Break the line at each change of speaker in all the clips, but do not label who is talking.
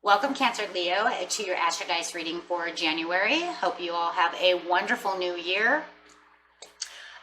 Welcome, Cancer Leo, to your Astrodice reading for January. Hope you all have a wonderful new year.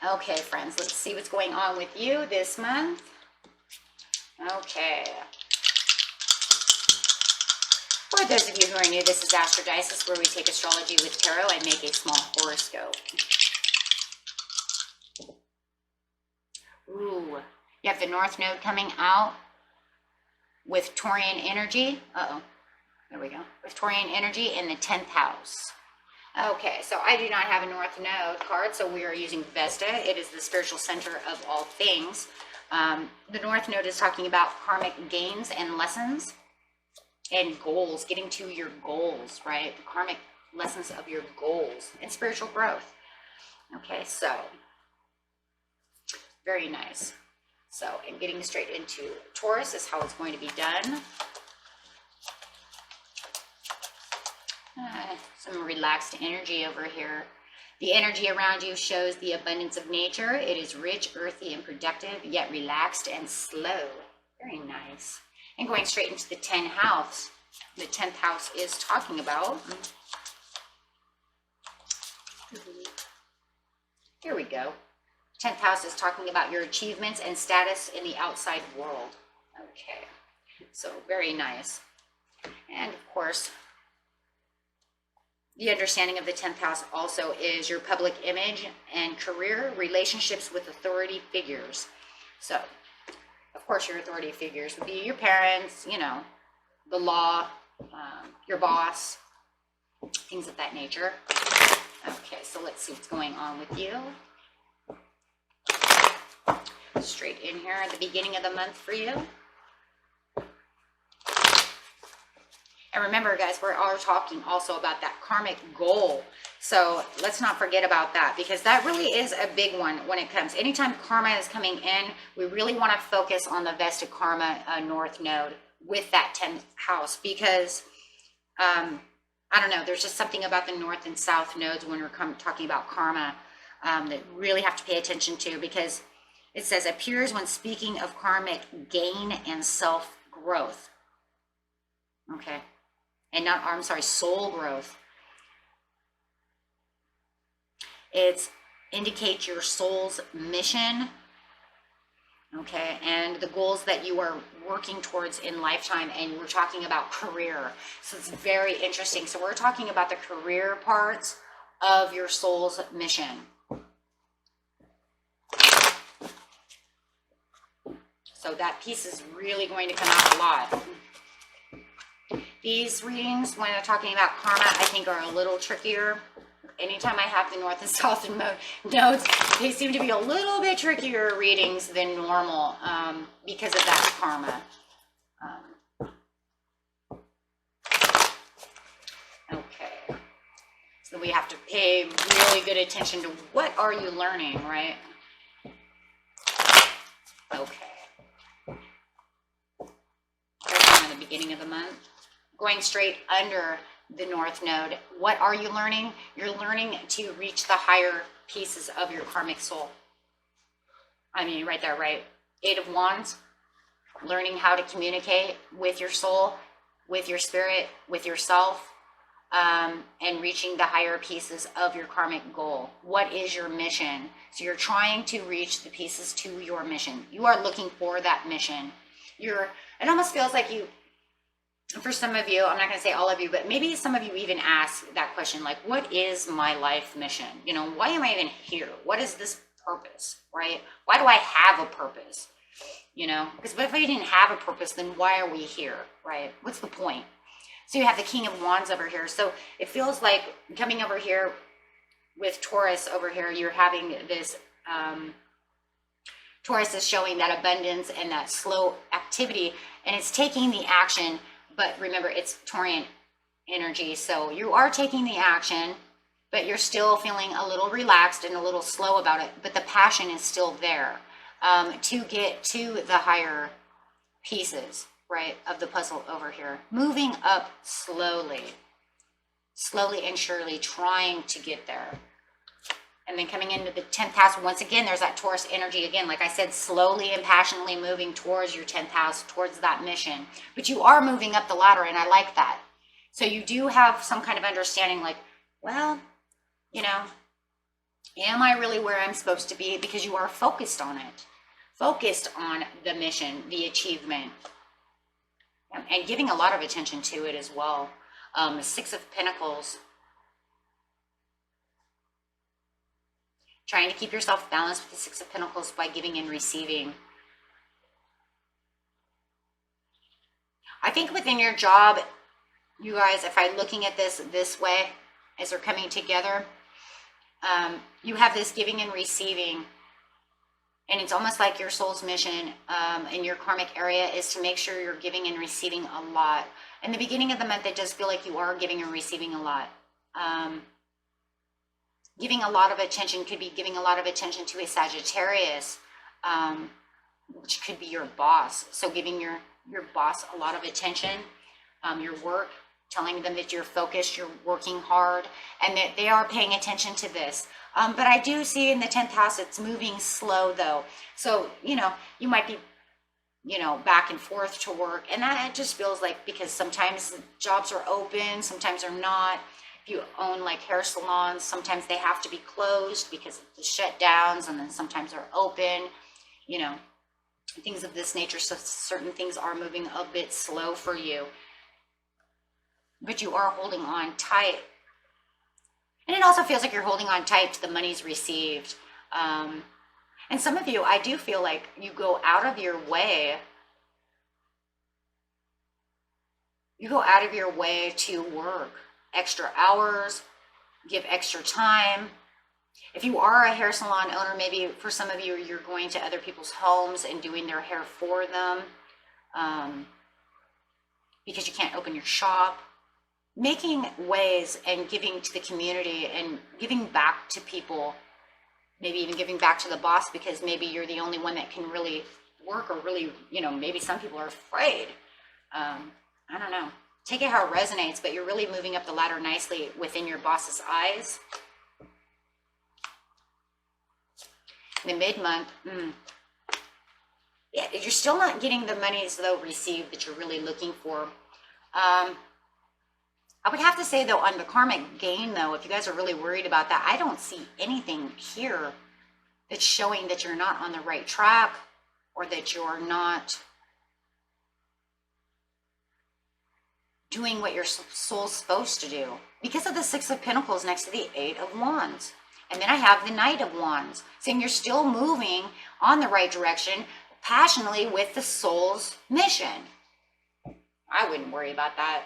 Okay, friends, let's see what's going on with you this month. Okay. For those of you who are new, this is Astrodice. This is where we take astrology with tarot and make a small horoscope. Ooh, you have the North Node coming out with Taurian energy. There we go. With Taurian energy in the 10th house. Okay, so I do not have a North Node card, so we are using Vesta. It is the spiritual center of all things. The North Node is talking about karmic gains and lessons and goals, getting to your goals, right? The karmic lessons of your goals and spiritual growth. Okay, so very nice. So, and getting straight into Taurus is how it's going to be done. Some relaxed energy over here. The energy around you shows the abundance of nature. It is rich, earthy, and productive, yet relaxed and slow. Very nice. And going straight into the 10th house. The 10th house is talking about. Here we go. 10th house is talking about your achievements and status in the outside world. Okay. So very nice. And of course, the understanding of the 10th house also is your public image and career, relationships with authority figures. So, of course, your authority figures would be your parents, you know, the law, your boss, things of that nature. Okay, so let's see what's going on with you. Straight in here at the beginning of the month for you. And remember, guys, we're all talking also about that karmic goal. So let's not forget about that, because that really is a big one when it comes. Anytime karma is coming in, we really want to focus on the Vesta Karma North Node with that 10th house, because, I don't know, there's just something about the North and South nodes when we're talking about karma that really have to pay attention to, because it says appears when speaking of karmic gain and self-growth. Okay. And not, I'm sorry, soul growth. It indicates your soul's mission, okay, and the goals that you are working towards in lifetime, and we're talking about career. So it's very interesting. So we're talking about the career parts of your soul's mission. So that piece is really going to come out a lot. These readings, when they're talking about karma, I think are a little trickier. Anytime I have the North and South nodes, they seem to be a little bit trickier readings than normal because of that karma. Okay. So we have to pay really good attention to what are you learning, right? Okay. Right in the beginning of the month. Going straight under the North Node, what are you learning? You're learning to reach the higher pieces of your karmic soul. I mean, right there, right? 8 of Wands, learning how to communicate with your soul, with your spirit, with yourself, and reaching the higher pieces of your karmic goal. What is your mission? So you're trying to reach the pieces to your mission. You are looking for that mission. It almost feels like you, for some of you, I'm not going to say all of you, but maybe some of you even ask that question, like, what is my life mission? You know, why am I even here? What is this purpose, right? Why do I have a purpose? You know, because what if I didn't have a purpose, then why are we here, right? What's the point? So you have the King of Wands over here. So it feels like coming over here with Taurus over here, you're having this, Taurus is showing that abundance and that slow activity, and it's taking the action. But remember, it's Taurian energy, so you are taking the action, but you're still feeling a little relaxed and a little slow about it, but the passion is still there to get to the higher pieces, right, of the puzzle over here. Moving up slowly and surely, trying to get there. And then coming into the 10th house, once again, there's that Taurus energy again. Like I said, slowly and passionately moving towards your 10th house, towards that mission. But you are moving up the ladder, and I like that. So you do have some kind of understanding like, well, you know, am I really where I'm supposed to be? Because you are focused on it. Focused on the mission, the achievement. And giving a lot of attention to it as well. The Six of Pentacles. Trying to keep yourself balanced with the Six of Pentacles by giving and receiving. I think within your job, you guys, if I'm looking at this way, as they're coming together, you have this giving and receiving. And it's almost like your soul's mission in your karmic area is to make sure you're giving and receiving a lot. In the beginning of the month, it does feel like you are giving and receiving a lot. Giving a lot of attention could be giving a lot of attention to a Sagittarius, which could be your boss. So giving your boss a lot of attention, your work, telling them that you're focused, you're working hard, and that they are paying attention to this. But I do see in the 10th house, it's moving slow though. So, you know, you might be, you know, back and forth to work. And that it just feels like, because sometimes jobs are open, sometimes they're not. If you own like hair salons, sometimes they have to be closed because of the shutdowns, and then sometimes they're open, you know, things of this nature. So certain things are moving a bit slow for you. But you are holding on tight. And it also feels like you're holding on tight to the monies received. And some of you, I do feel like you go out of your way. You go out of your way to work extra hours, give extra time. If you are a hair salon owner, maybe for some of you, you're going to other people's homes and doing their hair for them because you can't open your shop. Making ways and giving to the community and giving back to people, maybe even giving back to the boss, because maybe you're the only one that can really work, or really, you know, maybe some people are afraid. I don't know. Take it how it resonates, but you're really moving up the ladder nicely within your boss's eyes. The mid-month, yeah, you're still not getting the monies though received that you're really looking for. I would have to say though, on the karmic gain though, if you guys are really worried about that, I don't see anything here that's showing that you're not on the right track, or that you're not doing what your soul's supposed to do, because of the Six of Pentacles next to the Eight of Wands. And then I have the Knight of Wands, saying you're still moving on the right direction, passionately with the soul's mission. I wouldn't worry about that.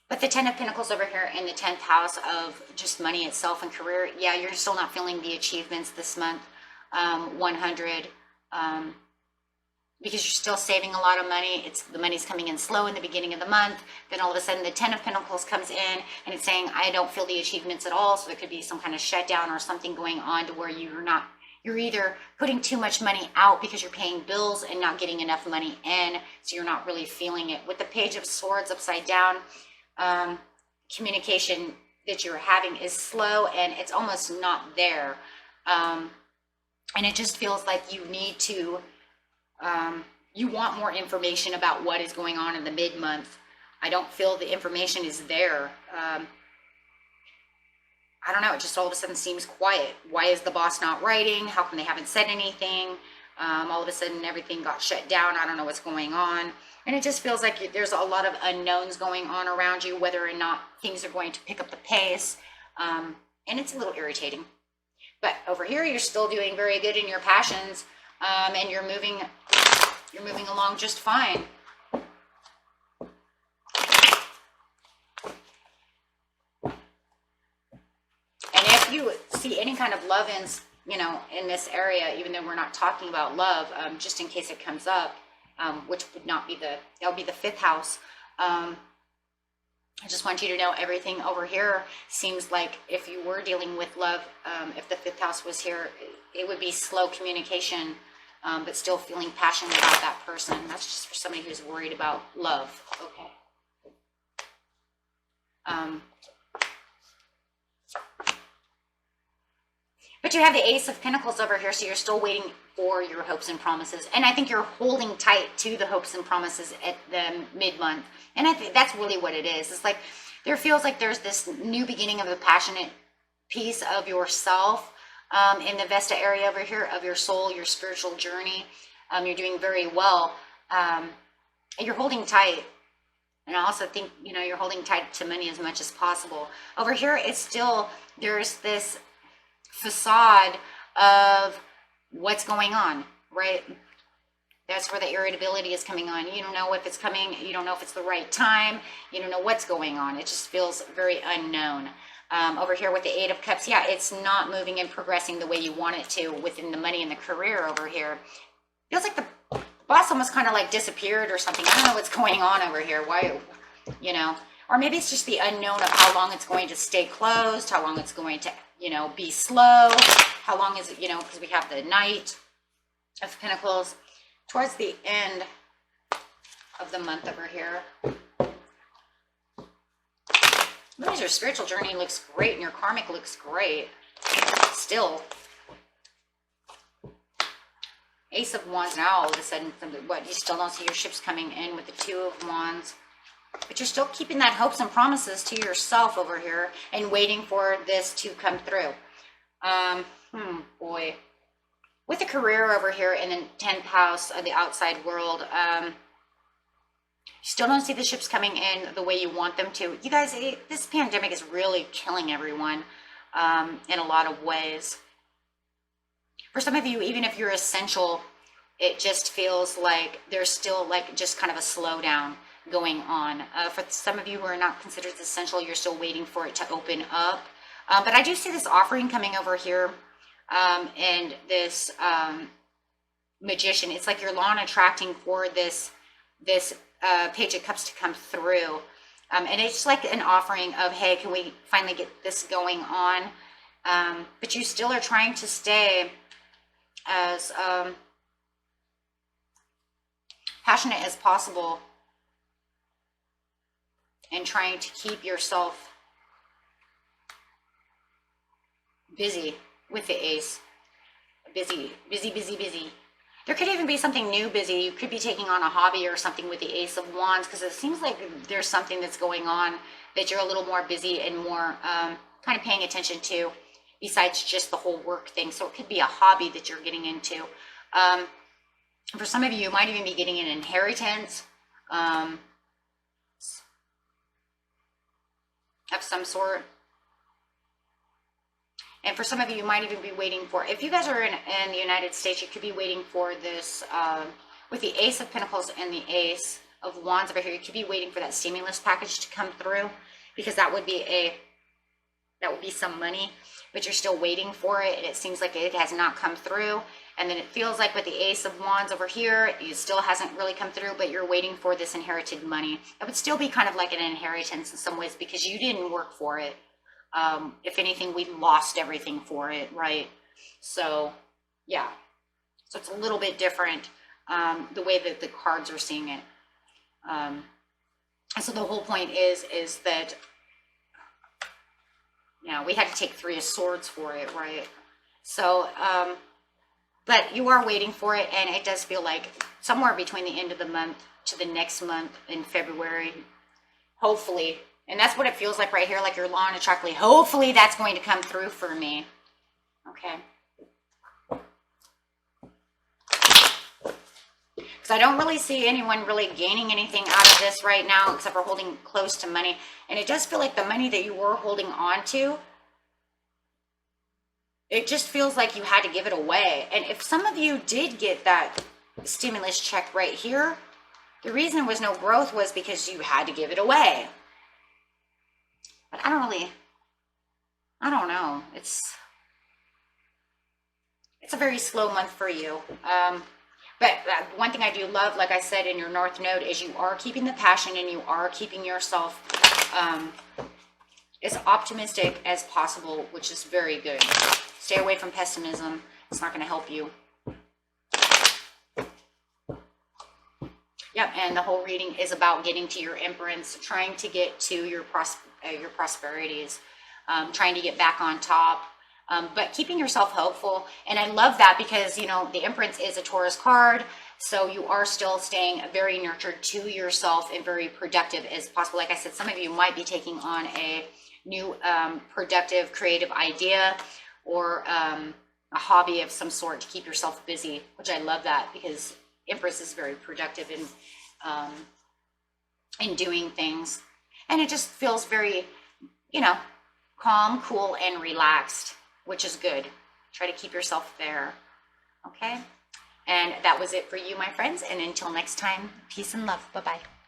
But the 10 of Pentacles over here in the 10th house of just money itself and career, yeah, you're still not feeling the achievements this month, 100, because you're still saving a lot of money. The money's coming in slow in the beginning of the month. Then all of a sudden the 10 of Pentacles comes in and it's saying, I don't feel the achievements at all. So there could be some kind of shutdown or something going on to where you're either putting too much money out because you're paying bills and not getting enough money in. So you're not really feeling it. With the Page of Swords upside down, communication that you're having is slow and it's almost not there. And it just feels like you need to, you want more information about what is going on in the mid-month. I don't feel the information is there. I don't know, it just all of a sudden seems quiet. Why is the boss not writing? How come they haven't said anything? All of a sudden everything got shut down. I don't know what's going on. And it just feels like there's a lot of unknowns going on around you, whether or not things are going to pick up the pace. And it's a little irritating. But over here, you're still doing very good in your passions, and you're moving along just fine. And if you see any kind of love in this area, even though we're not talking about love, just in case it comes up, which would not be that would be the 5th house. I just want you to know everything over here seems like if you were dealing with love, if the 5th house was here, it would be slow communication, but still feeling passionate about that person. That's just for somebody who's worried about love. Okay. But you have the Ace of Pentacles over here, so you're still waiting for your hopes and promises. And I think you're holding tight to the hopes and promises at the mid-month. And I think that's really what it is. It's like there feels like there's this new beginning of a passionate piece of yourself in the Vesta area over here, of your soul, your spiritual journey. You're doing very well. You're holding tight. And I also think, you know, you're holding tight to money as much as possible. Over here, it's still, there's this facade of what's going on, right? That's where the irritability is coming on. You don't know if it's coming. You don't know if it's the right time. You don't know what's going on. It just feels very unknown. Over here with the Eight of Cups, yeah, it's not moving and progressing the way you want it to within the money and the career over here. Feels like the boss almost kind of like disappeared or something. I don't know what's going on over here. Why, you know, or maybe it's just the unknown of how long it's going to stay closed, how long it's going to, you know, be slow, how long is it, you know, because we have the Knight of Pentacles towards the end of the month over here. Because your spiritual journey looks great and your karmic looks great. Still. Ace of Wands now, all of a sudden, what, you still don't see your ships coming in with the Two of Wands. But you're still keeping that hopes and promises to yourself over here and waiting for this to come through. Boy. With the career over here in the 10th house of the outside world, you still don't see the ships coming in the way you want them to. You guys, this pandemic is really killing everyone in a lot of ways. For some of you, even if you're essential, it just feels like there's still like just kind of a slowdown going on. For some of you who are not considered essential, you're still waiting for it to open up. But I do see this offering coming over here and this Magician. It's like you're law and attracting for this Page of Cups to come through. And it's like an offering of, hey, can we finally get this going on? But you still are trying to stay as passionate as possible and trying to keep yourself busy with the Ace. Busy. There could even be something new busy. You could be taking on a hobby or something with the Ace of Wands, because it seems like there's something that's going on that you're a little more busy and more kind of paying attention to, besides just the whole work thing. So it could be a hobby that you're getting into. For some of you, you might even be getting an inheritance of some sort. And for some of you, you might even be waiting for, if you guys are in the United States, you could be waiting for this, with the Ace of Pentacles and the Ace of Wands over here, you could be waiting for that stimulus package to come through, because that would be some money, but you're still waiting for it, and it seems like it has not come through. And then it feels like with the Ace of Wands over here, it still hasn't really come through, but you're waiting for this inherited money. It would still be kind of like an inheritance in some ways, because you didn't work for it. If anything, we lost everything for it, right? So, yeah. So it's a little bit different, the way that the cards are seeing it. And so the whole point is that, you know, we had to take 3 of Swords for it, right? So, but you are waiting for it, and it does feel like somewhere between the end of the month to the next month in February, hopefully. And that's what it feels like right here, like you're law and attracting. Hopefully that's going to come through for me. Okay. Because I don't really see anyone really gaining anything out of this right now, except for holding close to money. And it does feel like the money that you were holding on to, it just feels like you had to give it away. And if some of you did get that stimulus check right here, the reason there was no growth was because you had to give it away. But I don't know. It's a very slow month for you. But one thing I do love, like I said, in your North Node, is you are keeping the passion and you are keeping yourself as optimistic as possible, which is very good. Stay away from pessimism. It's not going to help you. Yep, and the whole reading is about getting to your Empress, trying to get to your prosperities, trying to get back on top. but keeping yourself hopeful. And I love that because, you know, the Empress is a Taurus card. So you are still staying very nurtured to yourself and very productive as possible. Like I said, some of you might be taking on a new productive, creative idea or a hobby of some sort to keep yourself busy, which I love that because Empress is very productive in doing things. And it just feels very, you know, calm, cool, and relaxed, which is good. Try to keep yourself there, okay? And that was it for you, my friends. And until next time, peace and love. Bye-bye.